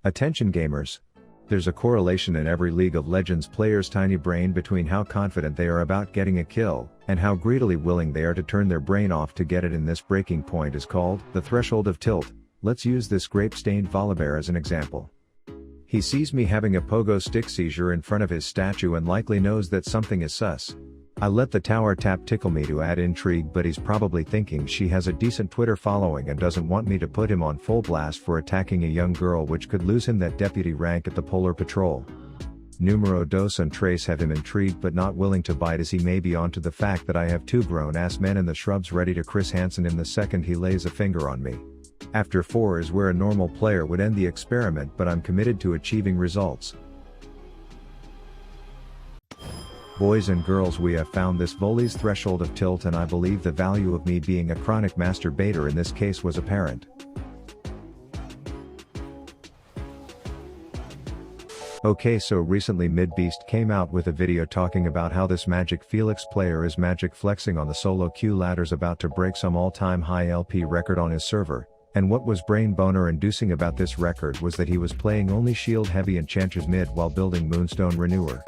Attention gamers. There's a correlation in every League of Legends player's tiny brain between how confident they are about getting a kill, and how greedily willing they are to turn their brain off to get it, and this breaking point is called the threshold of tilt. Let's use this grape-stained volibear as an example. He sees me having a pogo stick seizure in front of his statue and likely knows that something is sus. I let the tower tap tickle me to add intrigue, but he's probably thinking she has a decent Twitter following and doesn't want me to put him on full blast for attacking a young girl, which could lose him that deputy rank at the Polar Patrol. Numero dos and tres have him intrigued but not willing to bite, as he may be onto the fact that I have two grown-ass men in the shrubs ready to Chris Hansen in the second he lays a finger on me. After 4 is where a normal player would end the experiment, but I'm committed to achieving results. Boys and girls, we have found this volley's threshold of tilt, and I believe the value of me being a chronic masturbator in this case was apparent. Okay, so recently MidBeast came out with a video talking about how this Magic Felix player is magic flexing on the solo queue ladders, about to break some all-time high LP record on his server, and what was brain boner inducing about this record was that he was playing only shield heavy Enchantress mid while building Moonstone Renewer.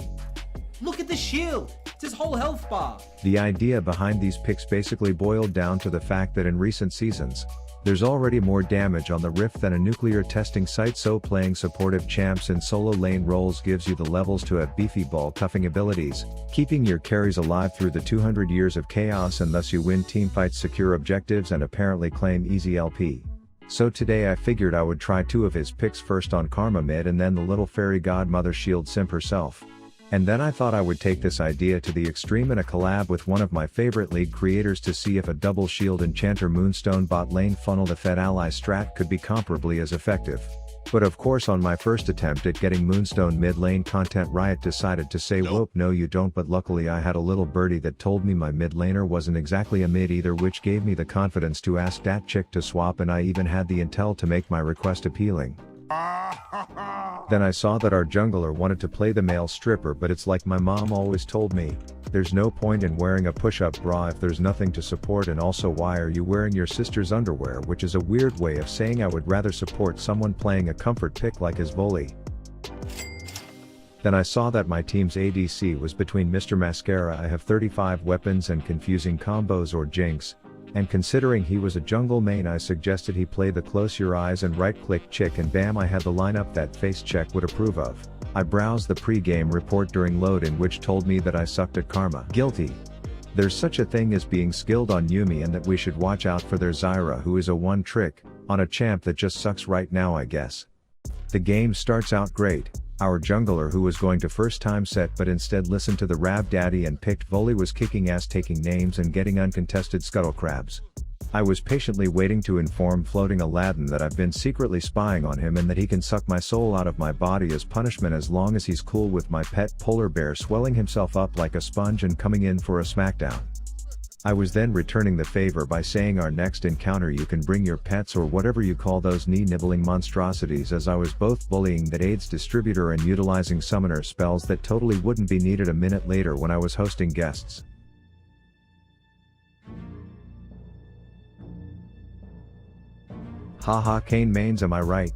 Look at the shield! It's his whole health bar! The idea behind these picks basically boiled down to the fact that in recent seasons, there's already more damage on the Rift than a nuclear testing site, so playing supportive champs in solo lane roles gives you the levels to have beefy ball cuffing abilities, keeping your carries alive through the 200 years of chaos, and thus you win teamfights, secure objectives, and apparently claim easy LP. So today I figured I would try 2 of his picks, first on Karma mid and then the little fairy godmother shield simp herself. And then I thought I would take this idea to the extreme in a collab with one of my favorite league creators to see if a double shield enchanter Moonstone bot lane funnel to Fed ally strat could be comparably as effective. But of course, on my first attempt at getting Moonstone mid lane content, Riot decided to say whoop, no you don't, but luckily I had a little birdie that told me my mid laner wasn't exactly a mid either, which gave me the confidence to ask that chick to swap, and I even had the intel to make my request appealing. Then I saw that our jungler wanted to play the male stripper, but it's like my mom always told me, there's no point in wearing a push-up bra if there's nothing to support, and also why are you wearing your sister's underwear, which is a weird way of saying I would rather support someone playing a comfort pick like his volley. Then I saw that my team's ADC was between Mr. Mascara, I have 35 weapons and confusing combos, or Jinx. And considering he was a jungle main, I suggested he play the close your eyes and right click chick, and bam, I had the lineup that face check would approve of. I browsed the pre-game report during load in, which told me that I sucked at Karma. Guilty. There's such a thing as being skilled on Yumi, and that we should watch out for their Zyra, who is a one trick on a champ that just sucks right now, I guess. The game starts out great. Our jungler, who was going to first time set but instead listened to the Rab Daddy and picked volley, was kicking ass, taking names and getting uncontested scuttle crabs. I was patiently waiting to inform Floating Aladdin that I've been secretly spying on him and that he can suck my soul out of my body as punishment as long as he's cool with my pet polar bear swelling himself up like a sponge and coming in for a smackdown. I was then returning the favor by saying, our next encounter you can bring your pets or whatever you call those knee-nibbling monstrosities, as I was both bullying that AIDS distributor and utilizing summoner spells that totally wouldn't be needed a minute later when I was hosting guests. Haha, Kane mains, am I right?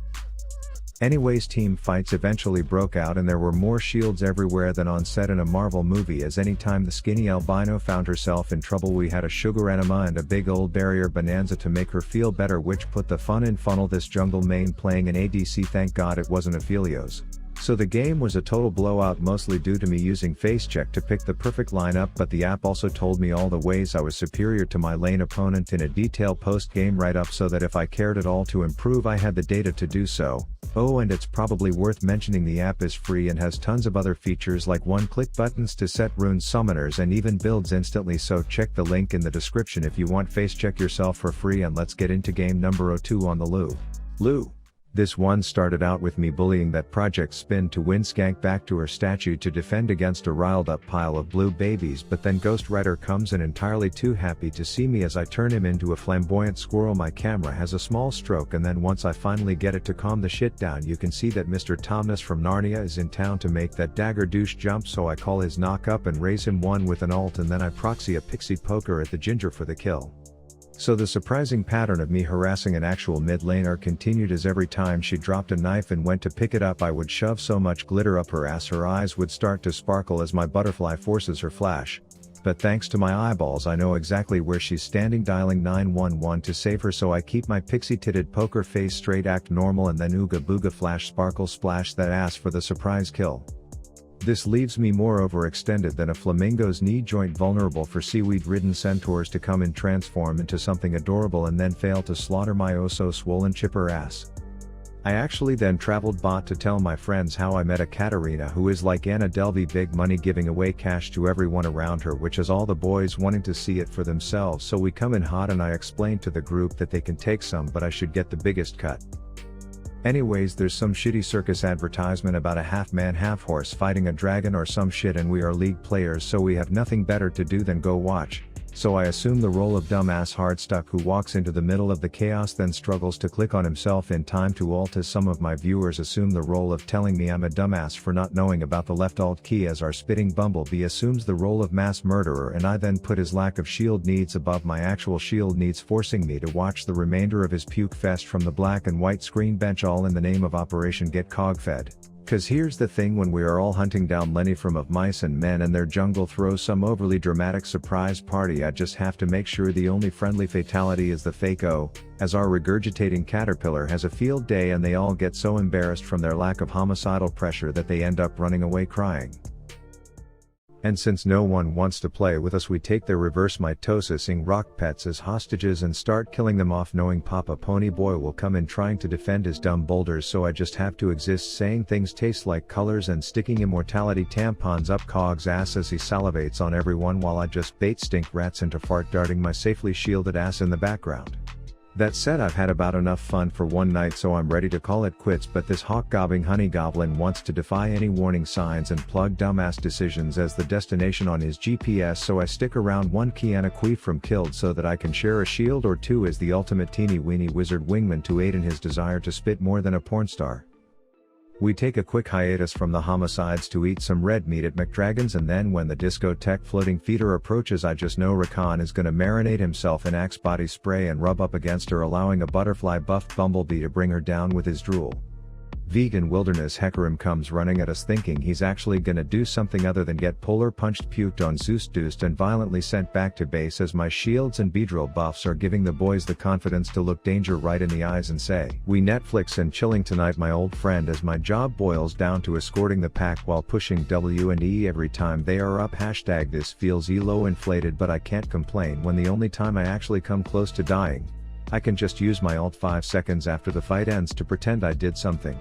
Anyways, team fights eventually broke out and there were more shields everywhere than on set in a Marvel movie, as anytime the skinny albino found herself in trouble we had a sugar enema and a big old barrier bonanza to make her feel better, which put the fun in funnel this jungle main playing an ADC. Thank God it wasn't Aphelios. So the game was a total blowout, mostly due to me using FaceCheck to pick the perfect lineup, but the app also told me all the ways I was superior to my lane opponent in a detailed post-game write-up, so that if I cared at all to improve I had the data to do so. Oh, and it's probably worth mentioning the app is free and has tons of other features like one-click buttons to set rune summoners and even builds instantly, so check the link in the description if you want FaceCheck yourself for free. And let's get into game number 2 on the Lou. This one started out with me bullying that Project Spin to win Skank back to her statue to defend against a riled up pile of blue babies, but then Ghost Rider comes in entirely too happy to see me as I turn him into a flamboyant squirrel. My camera has a small stroke, and then once I finally get it to calm the shit down, you can see that Mr. Tomness from Narnia is in town to make that dagger douche jump, so I call his knock up and raise him one with an ult, and then I proxy a pixie poker at the ginger for the kill. So the surprising pattern of me harassing an actual mid laner continued, as every time she dropped a knife and went to pick it up I would shove so much glitter up her ass her eyes would start to sparkle as my butterfly forces her flash. But thanks to my eyeballs I know exactly where she's standing, dialing 911 to save her, so I keep my pixie-titted poker face straight, act normal, and then ooga booga flash sparkle splash that ass for the surprise kill. This leaves me more overextended than a flamingo's knee joint, vulnerable for seaweed-ridden centaurs to come and transform into something adorable and then fail to slaughter my oh so swollen chipper ass. I actually then traveled bot to tell my friends how I met a Katarina who is like Anna Delvey, big money, giving away cash to everyone around her, which is all the boys wanting to see it for themselves. So we come in hot and I explained to the group that they can take some but I should get the biggest cut. Anyways, there's some shitty circus advertisement about a half-man half-horse fighting a dragon or some shit, and we are league players so we have nothing better to do than go watch. So I assume the role of dumbass hardstuck who walks into the middle of the chaos then struggles to click on himself in time to ult, as some of my viewers assume the role of telling me I'm a dumbass for not knowing about the left alt key, as our spitting bumblebee assumes the role of mass murderer, and I then put his lack of shield needs above my actual shield needs, forcing me to watch the remainder of his puke fest from the black and white screen bench, all in the name of Operation Get Cog Fed. Cause here's the thing, when we are all hunting down Lenny from Of Mice and Men and their jungle throws some overly dramatic surprise party, I just have to make sure the only friendly fatality is the fake O, as our regurgitating caterpillar has a field day and they all get so embarrassed from their lack of homicidal pressure that they end up running away crying. And since no one wants to play with us, we take their reverse mitosising rock pets as hostages and start killing them off, knowing Papa Ponyboy will come in trying to defend his dumb boulders, so I just have to exist saying things taste like colors and sticking immortality tampons up Cog's ass as he salivates on everyone while I just bait stink rats into fart darting my safely shielded ass in the background. That said, I've had about enough fun for one night, so I'm ready to call it quits, but this hawk-gobbing honey goblin wants to defy any warning signs and plug dumbass decisions as the destination on his GPS, so I stick around one Kiana Queef from killed so that I can share a shield or two as the ultimate teeny weeny wizard wingman to aid in his desire to spit more than a porn star. We take a quick hiatus from the homicides to eat some red meat at McDragon's, and then when the discotheque floating feeder approaches I just know Rakan is gonna marinate himself in Axe body spray and rub up against her, allowing a butterfly buffed bumblebee to bring her down with his drool. Vegan wilderness Hecarim comes running at us thinking he's actually gonna do something other than get polar punched, puked on, Zeus-deuced and violently sent back to base, as my shields and Beedrill buffs are giving the boys the confidence to look danger right in the eyes and say, "We Netflix and chilling tonight, my old friend," as my job boils down to escorting the pack while pushing W&E every time they are up. Hashtag this feels elo inflated, but I can't complain when the only time I actually come close to dying, I can just use my ult 5 seconds after the fight ends to pretend I did something.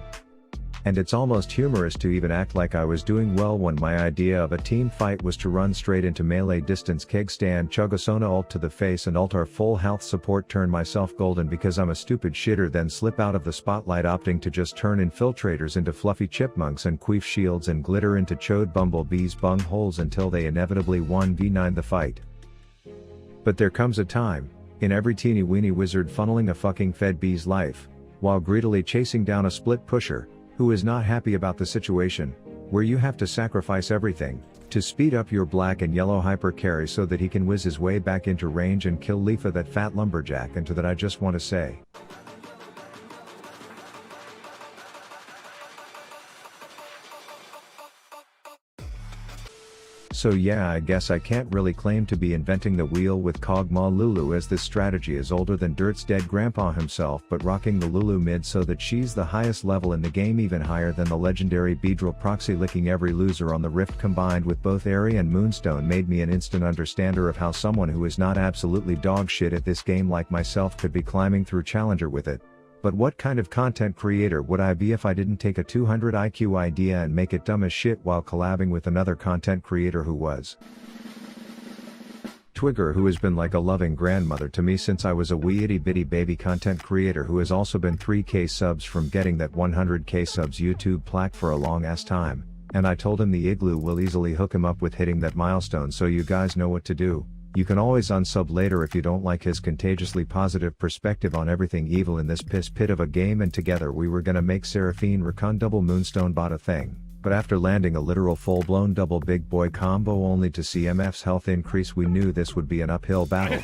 And it's almost humorous to even act like I was doing well when my idea of a team fight was to run straight into melee distance, keg stand, chug a Sona ult to the face and ult our full health support, turn myself golden because I'm a stupid shitter, then slip out of the spotlight, opting to just turn infiltrators into fluffy chipmunks and queef shields and glitter into chode bumblebees bung holes until they inevitably 1v9 the fight. But there comes a time, in every teeny weeny wizard funneling a fucking fed bee's life, while greedily chasing down a split pusher, who is not happy about the situation, where you have to sacrifice everything, to speed up your black and yellow hyper carry so that he can whiz his way back into range and kill Leafa, that fat lumberjack. And to that I just want to say, so yeah, I guess I can't really claim to be inventing the wheel with Kog'Maw Lulu, as this strategy is older than Dirt's dead grandpa himself, but rocking the Lulu mid so that she's the highest level in the game, even higher than the legendary Beedrill proxy, licking every loser on the Rift combined with both Airy and Moonstone made me an instant understander of how someone who is not absolutely dog shit at this game like myself could be climbing through Challenger with it. But what kind of content creator would I be if I didn't take a 200 IQ idea and make it dumb as shit while collabing with another content creator who was Twigger, who has been like a loving grandmother to me since I was a wee itty bitty baby content creator, who has also been 3k subs from getting that 100k subs YouTube plaque for a long ass time, and I told him the igloo will easily hook him up with hitting that milestone, so you guys know what to do. You can always unsub later if you don't like his contagiously positive perspective on everything evil in this piss pit of a game, and together we were gonna make Seraphine Rakan double Moonstone bot a thing. But after landing a literal full-blown double big boy combo only to see MF's health increase, we knew this would be an uphill battle.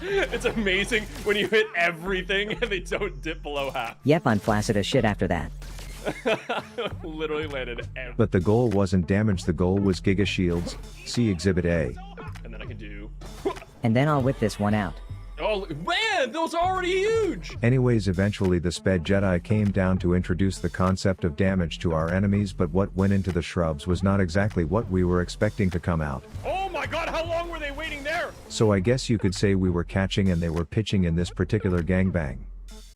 It's amazing when you hit everything and they don't dip below half. Yep, I'm flaccid as shit after that. Literally landed everything. But the goal wasn't damage, the goal was Giga Shields. See Exhibit A. And then I can do... And then I'll whip this one out. Oh, man, those are already huge! Anyways, eventually the Sped Jedi came down to introduce the concept of damage to our enemies, but what went into the shrubs was not exactly what we were expecting to come out. Oh my god, how long were they waiting there? So I guess you could say we were catching and they were pitching in this particular gangbang.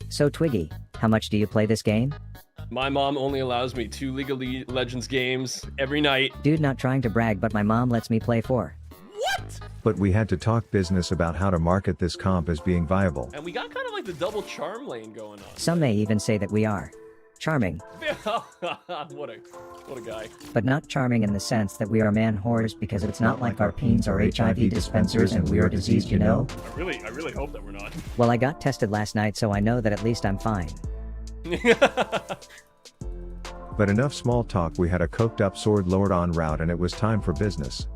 So Twiggy, how much do you play this game? My mom only allows me 2 League of Legends games every night. Dude, not trying to brag, but my mom lets me play 4. What? But we had to talk business about how to market this comp as being viable. And we got kind of like the double charm lane going on. Some may even say that we are charming, what a guy. but not charming in the sense that we are man whores, because it's not like our peens are HIV dispensers and we are diseased, you know? I really hope that we're not. Well, I got tested last night, so I know that at least I'm fine. But enough small talk, we had a coked up sword lord en route and it was time for business.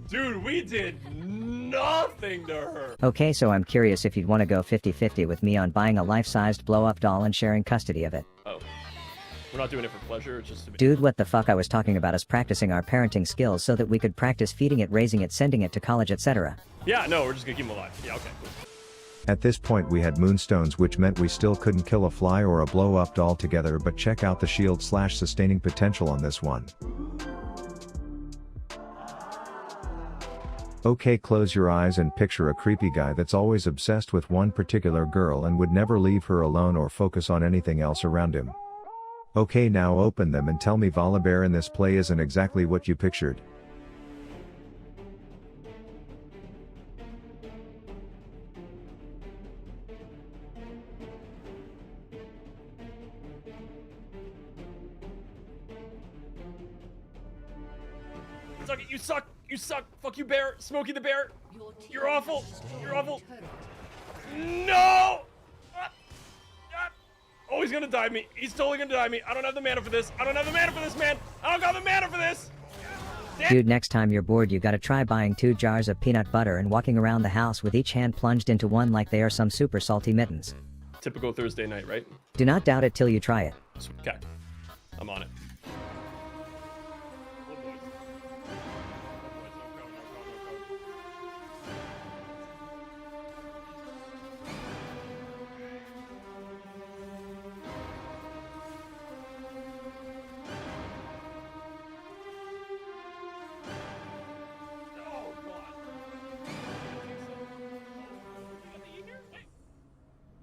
Dude, we did nothing to her. Okay, so I'm curious if you'd want to go 50-50 with me on buying a life-sized blow-up doll and sharing custody of it. Oh. We're not doing it for pleasure, it's just to be... Dude, what the fuck? I was talking about us practicing our parenting skills so that we could practice feeding it, raising it, sending it to college, etc. Yeah, no, we're just gonna keep him alive. Yeah, okay, cool. At this point we had moonstones, which meant we still couldn't kill a fly or a blow up doll together, but check out the shield/sustaining potential on this one. Okay, close your eyes and picture a creepy guy that's always obsessed with one particular girl and would never leave her alone or focus on anything else around him. Okay, now open them and tell me Volibear in this play isn't exactly what you pictured. Suck it, you suck! You suck! Fuck you, bear! Smokey the bear! You're awful! You're awful! No! Oh, he's gonna die me. He's totally gonna die me. I don't have the mana for this. I don't have the mana for this, man. I don't got the mana for this. Dude, next time you're bored, you gotta try buying 2 jars of peanut butter and walking around the house with each hand plunged into one like they are some super salty mittens. Typical Thursday night, right? Do not doubt it till you try it. Okay. I'm on it.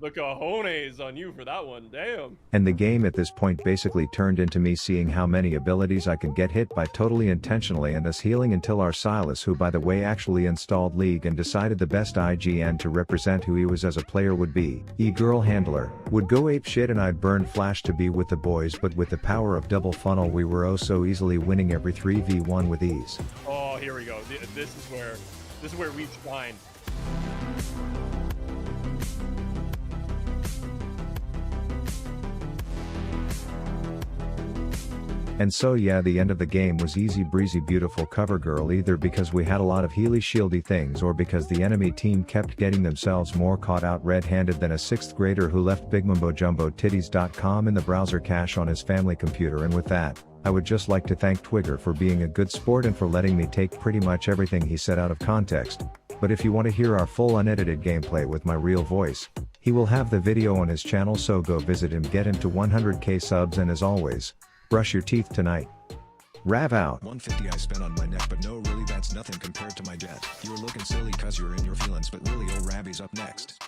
The cojones on you for that one, damn. And the game at this point basically turned into me seeing how many abilities I could get hit by totally intentionally and us healing until our Silas, who by the way actually installed League and decided the best IGN to represent who he was as a player would be, E-Girl Handler, would go ape shit and I'd burn Flash to be with the boys, but with the power of double funnel we were oh so easily winning every 3v1 with ease. Oh, here we go. This is where we shine. And so yeah, the end of the game was easy breezy beautiful cover girl, either because we had a lot of healy shieldy things or because the enemy team kept getting themselves more caught out red-handed than a 6th grader who left bigmumbojumbo-titties.com in the browser cache on his family computer. And with that, I would just like to thank Twigger for being a good sport and for letting me take pretty much everything he said out of context. But if you want to hear our full unedited gameplay with my real voice, he will have the video on his channel, so go visit him, get him to 100k subs, and as always, brush your teeth tonight. Rav out. 150 I spent on my neck, but no, really that's nothing compared to my jet. You're looking silly cause you're in your feelings, but really, oh Rabby's up next.